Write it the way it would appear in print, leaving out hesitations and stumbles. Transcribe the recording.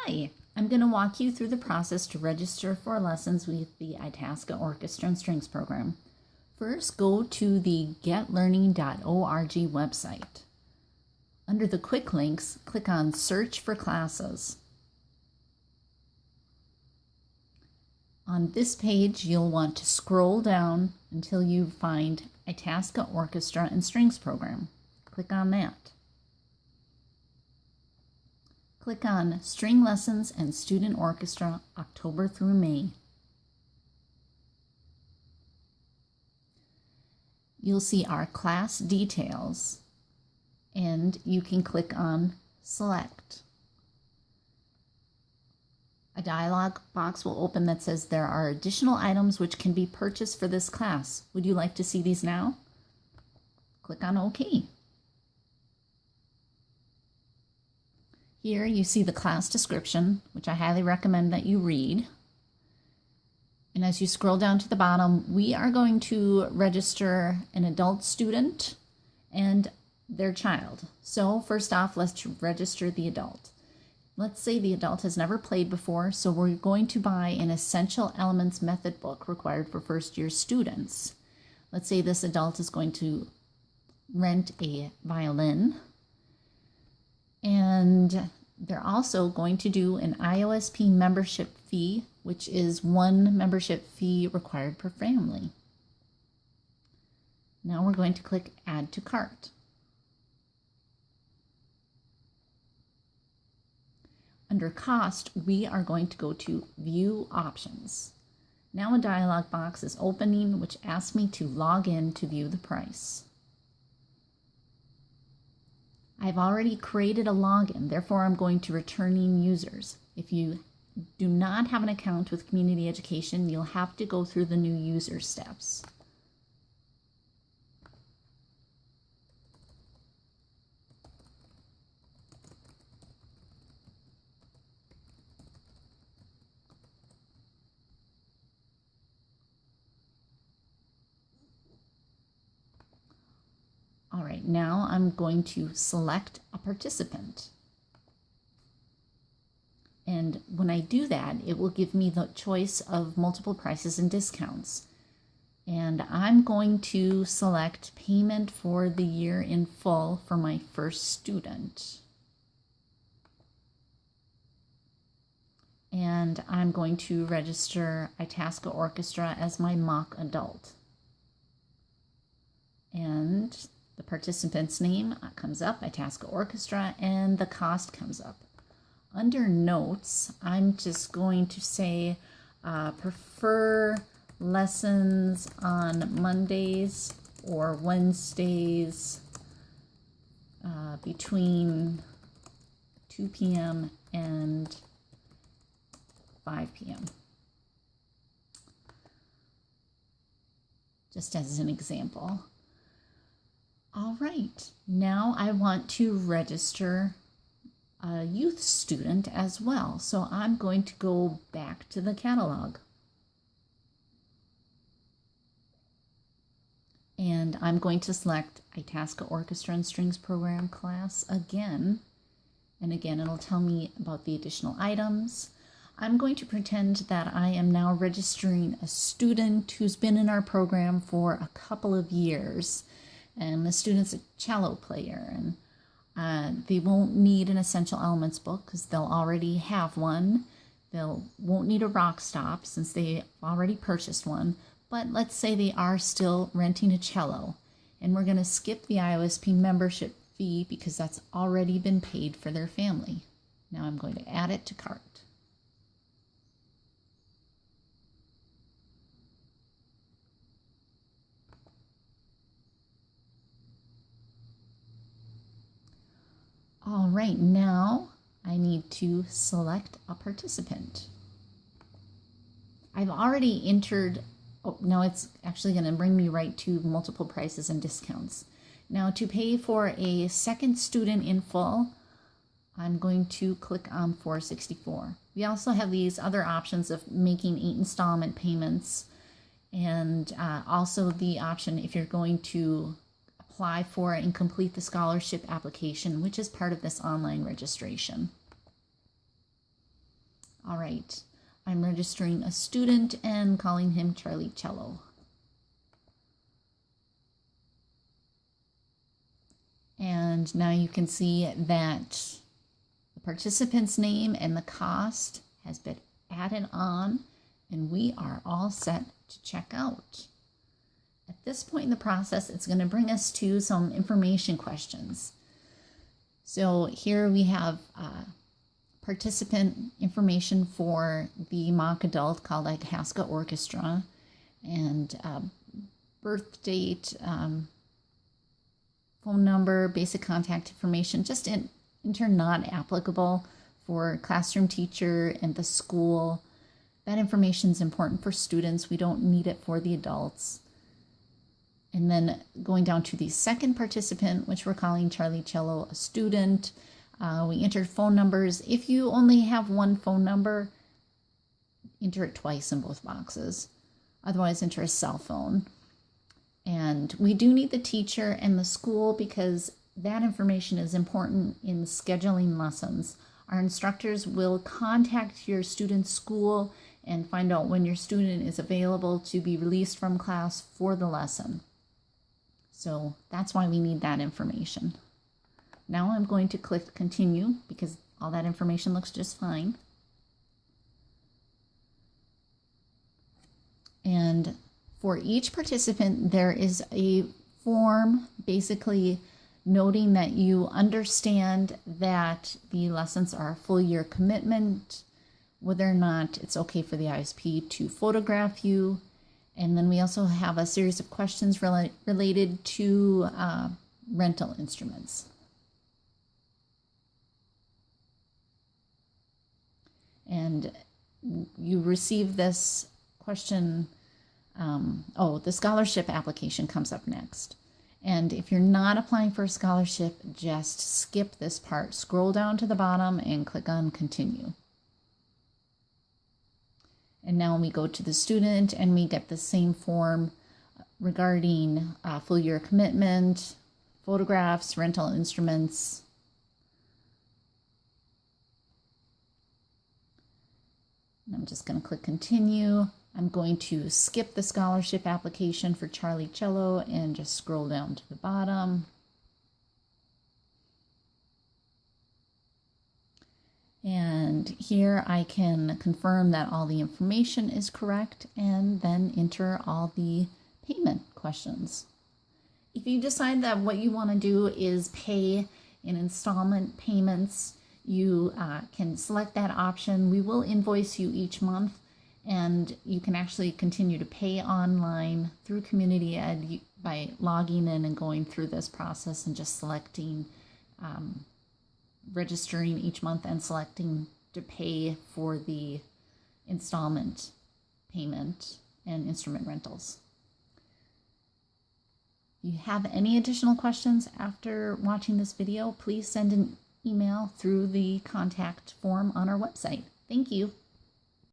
Hi, I'm going to walk you through the process to register for lessons with the Itasca Orchestra and Strings program. First, go to the getlearning.org website. Under the quick links, click on Search for Classes. On this page, you'll want to scroll down until you find Itasca Orchestra and Strings program. Click on that. Click on String Lessons and Student Orchestra, October through May. You'll see our class details, and you can click on Select. A dialog box will open that says there are additional items which can be purchased for this class. Would you like to see these now? Click on OK. Here you see the class description, which I highly recommend that you read. And as you scroll down to the bottom, we are going to register an adult student and their child. So first off, let's register the adult. Let's say the adult has never played before, so we're going to buy an Essential Elements method book required for first-year students. Let's say this adult is going to rent a violin, and they're also going to do an IOSP membership fee, which is one membership fee required per family. Now we're going to click Add to Cart. Under Cost, we are going to go to View Options. Now a dialog box is opening, which asks me to log in to view the price. I've already created a login, therefore I'm going to returning users. If you do not have an account with Community Education, you'll have to go through the new user steps. All right, now I'm going to select a participant. And when I do that, it will give me the choice of multiple prices and discounts. And I'm going to select payment for the year in full for my first student. And I'm going to register Itasca Orchestra as my mock adult. And the participant's name comes up, Itasca Orchestra, and the cost comes up. Under Notes, I'm just going to say prefer lessons on Mondays or Wednesdays between 2 p.m. and 5 p.m. Just as an example. All right, now I want to register a youth student as well. So I'm going to go back to the catalog. And I'm going to select Itasca Orchestra and Strings program class again. And again, it'll tell me about the additional items. I'm going to pretend that I am now registering a student who's been in our program for a couple of years. And the student's a cello player, and they won't need an Essential Elements book because they'll already have one. Won't need a rock stop since they already purchased one. But let's say they are still renting a cello, and we're going to skip the IOSP membership fee because that's already been paid for their family. Now I'm going to add it to cart. All right, now I need to select a participant. I've already entered, oh, no, it's actually going to bring me right to multiple prices and discounts. Now to pay for a second student in full, I'm going to click on $464. We also have these other options of making 8 installment payments, and also the option if you're going to apply for and complete the scholarship application, which is part of this online registration. All right, I'm registering a student and calling him Charlie Cello. And now you can see that the participant's name and the cost has been added on, and we are all set to check out. At this point in the process, it's going to bring us to some information questions. So here we have participant information for the mock adult called Itasca Orchestra, and birth date, phone number, basic contact information, just enter not applicable for classroom teacher and the school. That information is important for students. We don't need it for the adults. And then going down to the second participant, which we're calling Charlie Cello, a student, we entered phone numbers. If you only have one phone number, enter it twice in both boxes. Otherwise, enter a cell phone. And we do need the teacher and the school because that information is important in scheduling lessons. Our instructors will contact your student's school and find out when your student is available to be released from class for the lesson. So that's why we need that information. Now I'm going to click continue because all that information looks just fine. And for each participant, there is a form basically noting that you understand that the lessons are a full year commitment, whether or not it's okay for the ISP to photograph you. And then we also have a series of questions related to rental instruments. And you receive this question. The scholarship application comes up next. And if you're not applying for a scholarship, just skip this part. Scroll down to the bottom and click on continue. And now we go to the student and we get the same form regarding full year commitment, photographs, rental instruments. And I'm just going to click continue. I'm going to skip the scholarship application for Charlie Cello and just scroll down to the bottom. And here I can confirm that all the information is correct and then enter all the payment questions. If you decide that what you want to do is pay in installment payments, you can select that option. We will invoice you each month, and you can actually continue to pay online through Community Ed by logging in and going through this process and just selecting, registering each month and selecting to pay for the installment payment and instrument rentals. If you have any additional questions after watching this video, please send an email through the contact form on our website. Thank you.